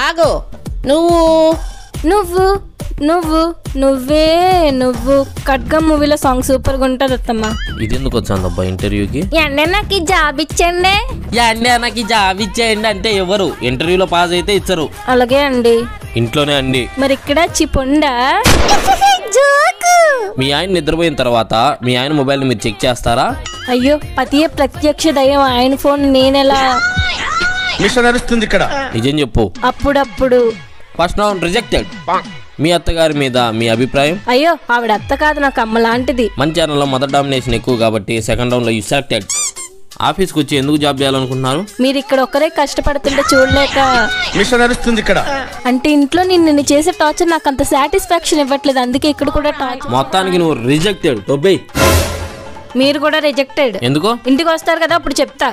ఆగు. నువ్వు నువ్వు నువ్వు నువ్వే నువ్వు ఖడ్గం మూవీలో సాంగ్ సూపర్ గా ఉంటది అత్తమ్మ. ఇది ఎందుకు వచ్చాందబ్బా ఇంటర్వ్యూకి? అంటే నాకు జాబ్ ఇచ్చండి. నాకు జాబ్ ఇచ్చేయండి అంటే ఎవరు? ఇంటర్వ్యూలో పాస్ అయితే ఇచ్చరు. అలాగే అండి. ఇంట్లోనే అండి. మరి ఇక్కడ చిపుండా. మీ ఆయన నిద్రపోయిన తర్వాత మీ ఆయన మొబైల్ మీరు చెక్ చేస్తారా? అయ్యో పతియే ప్రత్యక్ష దయ్యం, ఆయన ఫోన్ నేనెలా? మిషన్ నడుస్తుంది ఇక్కడ. నిజం చెప్పు. అప్పుడప్పుడు. First round rejected. మీ అత్తగారి మీద మీ అభిప్రాయం? అయ్యో ఆవిడ అత్త కాదు, నాకు అమ్మ లాంటిది. మన ఛానల్లో మదర్ డామినేషన్ ఎక్కువ కాబట్టి సెకండ్ రౌండ్ లో యు సెలెక్టెడ్. ఆఫీస్కి వచ్చి ఎందుకు జాబ్ చేయాలనుకుంటున్నారు? మీరు ఇక్కడ ఒక్కరే కష్టపడుతుంటే చూడలేక. మిషన్ నడుస్తుంది ఇక్కడ. అంటే ఇంట్లో నిన్ను చేసే టార్చర్ నాకు అంత సాటిస్ఫాక్షన్ ఇవ్వట్లేదు, అందుకే ఇక్కడ కూడా టార్చర్. మొత్తానికి నువ్వు రిజెక్టెడ్. మీరు కూడా రిజెక్టెడ్. ఎందుకు? ఇంటికి వస్తారు కదా అప్పుడు చెప్తా.